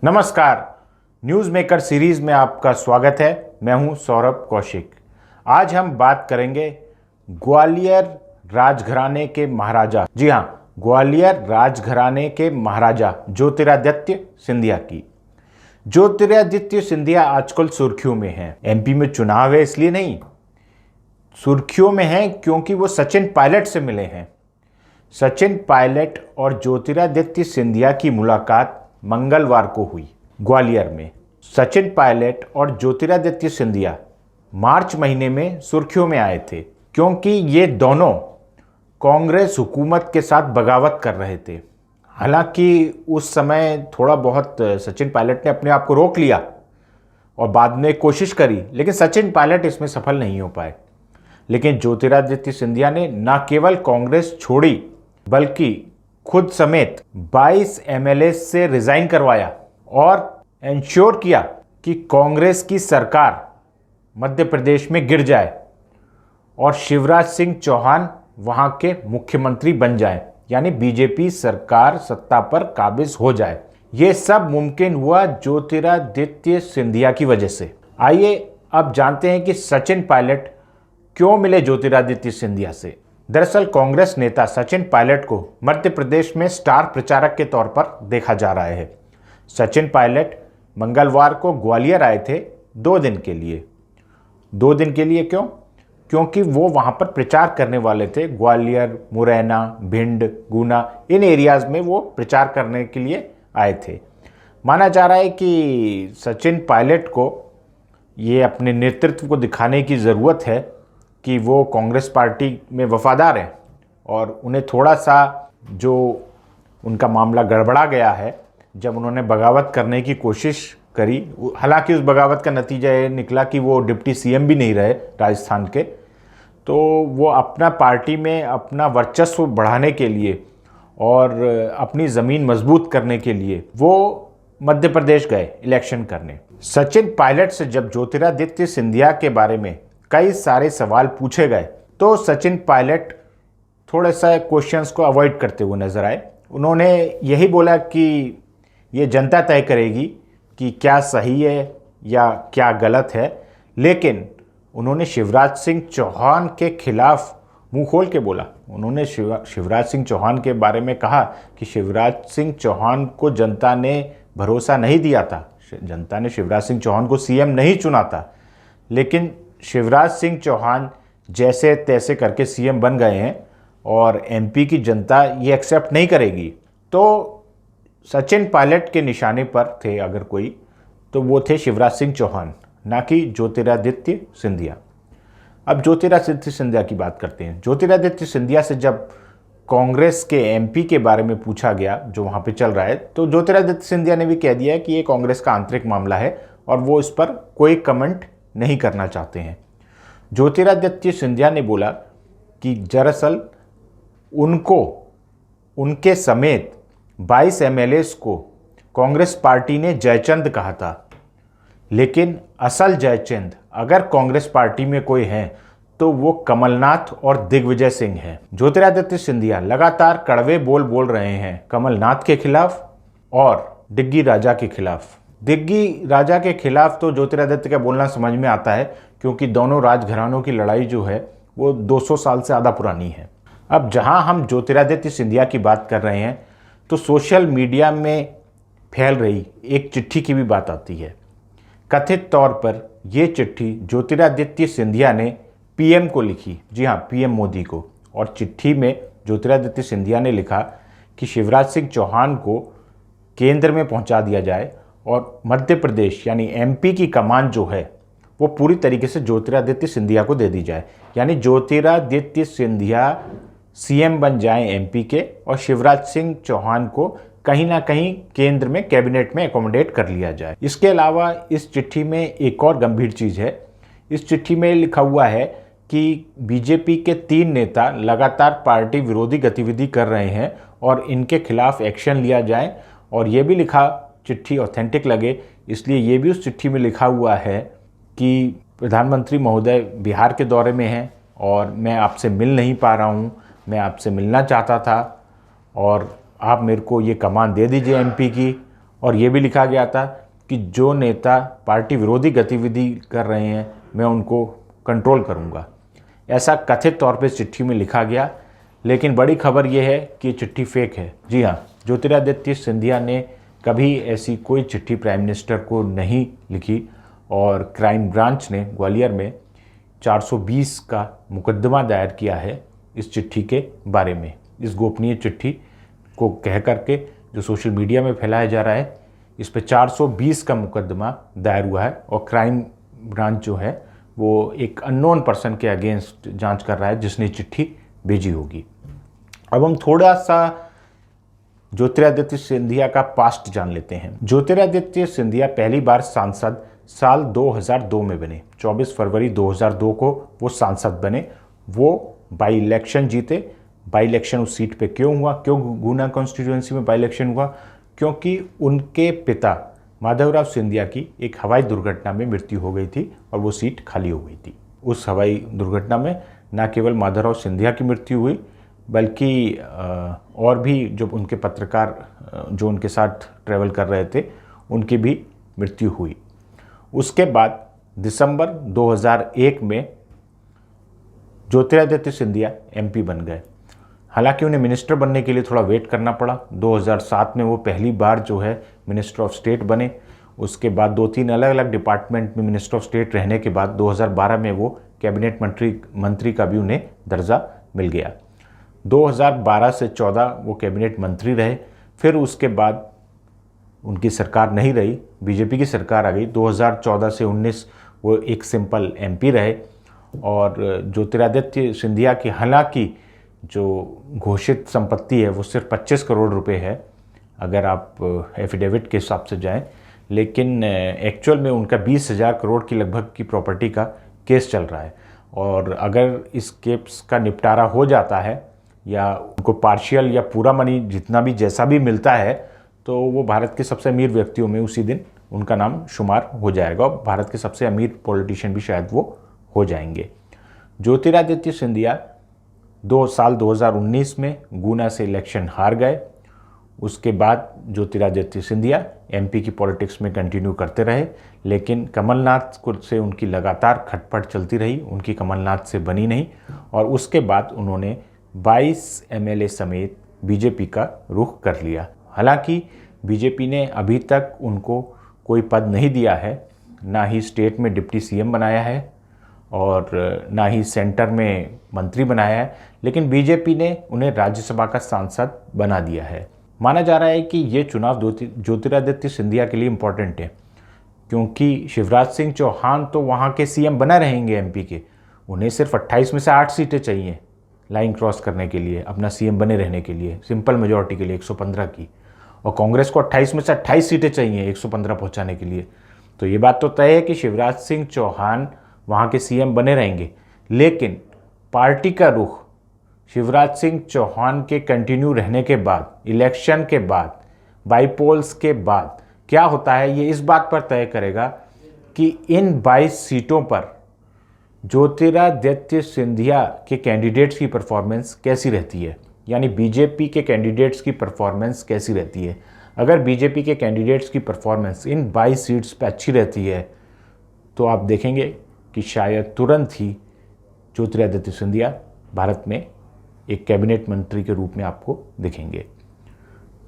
नमस्कार, news maker series में आपका स्वागत है। मैं हूं सौरभ कौशिक। आज हम बात करेंगे ग्वालियर राजघराने के महाराजा, जी हां, ग्वालियर राजघराने के महाराजा ज्योतिरादित्य सिंधिया की। ज्योतिरादित्य सिंधिया आजकल सुर्खियों में हैं। एमपी में चुनाव है इसलिए नहीं, सुर्खियों में हैं क्योंकि वो सचिन पायलट से मिले हैं। सचिन पायलट और ज्योतिरादित्य सिंधिया की मुलाकात मंगलवार को हुई ग्वालियर में। सचिन पायलट और ज्योतिरादित्य सिंधिया मार्च महीने में सुर्खियों में आए थे क्योंकि ये दोनों कांग्रेस हुकूमत के साथ बगावत कर रहे थे। हालांकि उस समय थोड़ा बहुत सचिन पायलट ने अपने आप को रोक लिया और बाद में कोशिश करी, लेकिन सचिन पायलट इसमें सफल नहीं हो पाए। लेकिन ज्योतिरादित्य सिंधिया ने न केवल कांग्रेस छोड़ी बल्कि खुद समेत 22 एमएलए से रिजाइन करवाया और इंश्योर किया कि कांग्रेस की सरकार मध्य प्रदेश में गिर जाए और शिवराज सिंह चौहान वहां के मुख्यमंत्री बन जाए, यानी बीजेपी सरकार सत्ता पर काबिज हो जाए। ये सब मुमकिन हुआ ज्योतिरादित्य सिंधिया की वजह से। आइए अब जानते हैं कि सचिन पायलट क्यों मिले ज्योतिरादित्य सिंधिया से। दरअसल कांग्रेस नेता सचिन पायलट को मध्य प्रदेश में स्टार प्रचारक के तौर पर देखा जा रहा है। सचिन पायलट मंगलवार को ग्वालियर आए थे 2 दिन के लिए। 2 दिन के लिए क्यों? क्योंकि वो वहाँ पर प्रचार करने वाले थे। ग्वालियर, मुरैना, भिंड, गुना, इन एरियाज़ में वो प्रचार करने के लिए आए थे। माना जा रहा है कि सचिन पायलट को ये अपने नेतृत्व को दिखाने की ज़रूरत है कि वो कांग्रेस पार्टी में वफादार हैं और उन्हें थोड़ा सा जो उनका मामला गड़बड़ा गया है जब उन्होंने बगावत करने की कोशिश करी। हालांकि उस बगावत का नतीजा ये निकला कि वो डिप्टी सीएम भी नहीं रहे राजस्थान के। तो वो अपना पार्टी में अपना वर्चस्व बढ़ाने के लिए और अपनी ज़मीन मजबूत करने के लिए वो मध्य प्रदेश गए इलेक्शन करने। सचिन पायलट से जब ज्योतिरादित्य सिंधिया के बारे में कई सारे सवाल पूछे गए तो सचिन पायलट थोड़ा सा क्वेश्चंस को अवॉइड करते हुए नजर आए। उन्होंने यही बोला कि ये जनता तय करेगी कि क्या सही है या क्या गलत है, लेकिन उन्होंने शिवराज सिंह चौहान के खिलाफ मुंह खोल के बोला। उन्होंने शिवराज सिंह चौहान के बारे में कहा कि शिवराज सिंह चौहान को जनता ने भरोसा नहीं दिया था, जनता ने शिवराज सिंह चौहान को सीएम नहीं चुना था, लेकिन शिवराज सिंह चौहान जैसे तैसे करके सीएम बन गए हैं और एमपी की जनता ये एक्सेप्ट नहीं करेगी। तो सचिन पायलट के निशाने पर थे अगर कोई, तो वो थे शिवराज सिंह चौहान, ना कि ज्योतिरादित्य सिंधिया। अब ज्योतिरादित्य सिंधिया की बात करते हैं। ज्योतिरादित्य सिंधिया से जब कांग्रेस के एमपी के बारे में पूछा गया जो वहाँ पे चल रहा है, तो ज्योतिरादित्य सिंधिया ने भी कह दिया कि ये कांग्रेस का आंतरिक मामला है और वो इस पर कोई कमेंट नहीं करना चाहते हैं। ज्योतिरादित्य सिंधिया ने बोला कि दरअसल उनको उनके समेत 22 एमएलएस को कांग्रेस पार्टी ने जयचंद कहा था, लेकिन असल जयचंद अगर कांग्रेस पार्टी में कोई है तो वो कमलनाथ और दिग्विजय सिंह हैं। ज्योतिरादित्य सिंधिया लगातार कड़वे बोल रहे हैं कमलनाथ के खिलाफ और डिग्गी राजा के खिलाफ। दिग्गी राजा के खिलाफ तो ज्योतिरादित्य का बोलना समझ में आता है क्योंकि दोनों राजघरानों की लड़ाई जो है वो 200 साल से ज़्यादा पुरानी है। अब जहां हम ज्योतिरादित्य सिंधिया की बात कर रहे हैं तो सोशल मीडिया में फैल रही एक चिट्ठी की भी बात आती है। कथित तौर पर ये चिट्ठी ज्योतिरादित्य सिंधिया ने पीएम को लिखी, जी हाँ, पीएम मोदी को। और चिट्ठी में ज्योतिरादित्य सिंधिया ने लिखा कि शिवराज सिंह चौहान को केंद्र में पहुंचा दिया जाए और मध्य प्रदेश यानी एमपी की कमान जो है वो पूरी तरीके से ज्योतिरादित्य सिंधिया को दे दी जाए, यानी ज्योतिरादित्य सिंधिया सीएम बन जाएं एमपी के और शिवराज सिंह चौहान को कहीं ना कहीं केंद्र में कैबिनेट में एकोमोडेट कर लिया जाए। इसके अलावा इस चिट्ठी में एक और गंभीर चीज़ है। इस चिट्ठी में लिखा हुआ है कि बीजेपी के 3 नेता लगातार पार्टी विरोधी गतिविधि कर रहे हैं और इनके खिलाफ एक्शन लिया जाए। और ये भी लिखा, चिट्ठी ऑथेंटिक लगे इसलिए ये भी उस चिट्ठी में लिखा हुआ है कि प्रधानमंत्री महोदय बिहार के दौरे में हैं और मैं आपसे मिल नहीं पा रहा हूँ, मैं आपसे मिलना चाहता था और आप मेरे को ये कमान दे दीजिए एमपी की और ये भी लिखा गया था कि जो नेता पार्टी विरोधी गतिविधि कर रहे हैं मैं उनको कंट्रोल करूंगा। ऐसा कथित तौर पे चिट्ठी में लिखा गया, लेकिन बड़ी खबर यह है कि चिट्ठी फेक है। जी हाँ, ज्योतिरादित्य सिंधिया ने कभी ऐसी कोई चिट्ठी प्राइम मिनिस्टर को नहीं लिखी और क्राइम ब्रांच ने ग्वालियर में 420 का मुकदमा दायर किया है इस चिट्ठी के बारे में। इस गोपनीय चिट्ठी को कह करके जो सोशल मीडिया में फैलाया जा रहा है, इस पे 420 का मुकदमा दायर हुआ है और क्राइम ब्रांच जो है वो एक अननोन पर्सन के अगेंस्ट जांच कर रहा है जिसने चिट्ठी भेजी होगी। अब हम थोड़ा सा ज्योतिरादित्य सिंधिया का पास्ट जान लेते हैं। ज्योतिरादित्य सिंधिया पहली बार सांसद साल 2002 में बने। 24 फरवरी 2002 को वो सांसद बने। वो बाई इलेक्शन जीते। बाई इलेक्शन उस सीट पे क्यों हुआ, क्यों गुना कॉन्स्टिट्यूएंसी में बाई इलेक्शन हुआ? क्योंकि उनके पिता माधवराव सिंधिया की एक हवाई दुर्घटना में मृत्यु हो गई थी और वो सीट खाली हो गई थी। उस हवाई दुर्घटना में न केवल माधवराव सिंधिया की मृत्यु हुई, बल्कि और भी जो उनके पत्रकार जो उनके साथ ट्रैवल कर रहे थे उनकी भी मृत्यु हुई। उसके बाद दिसंबर 2001 में ज्योतिरादित्य सिंधिया एमपी बन गए। हालांकि उन्हें मिनिस्टर बनने के लिए थोड़ा वेट करना पड़ा। 2007 में वो पहली बार जो है मिनिस्टर ऑफ स्टेट बने। उसके बाद 2-3 अलग अलग डिपार्टमेंट में मिनिस्टर ऑफ स्टेट रहने के बाद 2012 में वो कैबिनेट मंत्री का भी उन्हें दर्जा मिल गया। 2012 से 14 वो कैबिनेट मंत्री रहे। फिर उसके बाद उनकी सरकार नहीं रही, बीजेपी की सरकार आ गई। 2014 से 19 वो एक सिंपल एमपी रहे। और ज्योतिरादित्य सिंधिया की हालांकि जो घोषित संपत्ति है वो सिर्फ 25 करोड़ रुपए है अगर आप एफिडेविट के हिसाब से जाएं, लेकिन एक्चुअल में उनका 20,000 करोड़ की लगभग की प्रॉपर्टी का केस चल रहा है। और अगर इस केस का निपटारा हो जाता है या उनको पार्शियल या पूरा मनी जितना भी जैसा भी मिलता है तो वो भारत के सबसे अमीर व्यक्तियों में उसी दिन उनका नाम शुमार हो जाएगा और भारत के सबसे अमीर पॉलिटिशियन भी शायद वो हो जाएंगे। ज्योतिरादित्य सिंधिया 2019 में गुना से इलेक्शन हार गए। उसके बाद ज्योतिरादित्य सिंधिया एमपी की पॉलिटिक्स में कंटिन्यू करते रहे, लेकिन कमलनाथ से उनकी लगातार खटपट चलती रही, उनकी कमलनाथ से बनी नहीं। और उसके बाद उन्होंने 22 एमएलए समेत बीजेपी का रुख कर लिया। हालांकि बीजेपी ने अभी तक उनको कोई पद नहीं दिया है, ना ही स्टेट में डिप्टी सीएम बनाया है और ना ही सेंटर में मंत्री बनाया है, लेकिन बीजेपी ने उन्हें राज्यसभा का सांसद बना दिया है। माना जा रहा है कि ये चुनाव ज्योतिरादित्य सिंधिया के लिए इम्पोर्टेंट है, क्योंकि शिवराज सिंह चौहान तो वहाँ के सीएम बना रहेंगे एमपी के। उन्हें सिर्फ 28 में से 8 सीटें चाहिए लाइन क्रॉस करने के लिए, अपना सीएम बने रहने के लिए, सिंपल मेजॉरिटी के लिए 115 की। और कांग्रेस को 28 में से 28 सीटें चाहिए 115 पहुँचाने के लिए। तो ये बात तो तय है कि शिवराज सिंह चौहान वहाँ के सीएम बने रहेंगे। लेकिन पार्टी का रुख शिवराज सिंह चौहान के कंटिन्यू रहने के बाद, इलेक्शन के बाद, बाईपोल्स के बाद क्या होता है, ये इस बात पर तय करेगा कि इन 22 सीटों पर ज्योतिरादित्य सिंधिया के कैंडिडेट्स की परफॉर्मेंस कैसी रहती है, यानी बीजेपी के कैंडिडेट्स की परफॉर्मेंस कैसी रहती है। अगर बीजेपी के कैंडिडेट्स की परफॉर्मेंस इन 22 सीट्स पर अच्छी रहती है तो आप देखेंगे कि शायद तुरंत ही ज्योतिरादित्य सिंधिया भारत में एक कैबिनेट मंत्री के रूप में आपको दिखेंगे।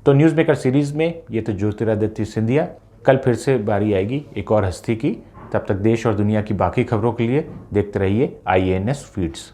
तो न्यूज़ मेकर सीरीज़ में ये तो ज्योतिरादित्य सिंधिया। कल फिर से बारी आएगी एक और हस्ती की। तब तक देश और दुनिया की बाकी खबरों के लिए देखते रहिए IANS फीड्स।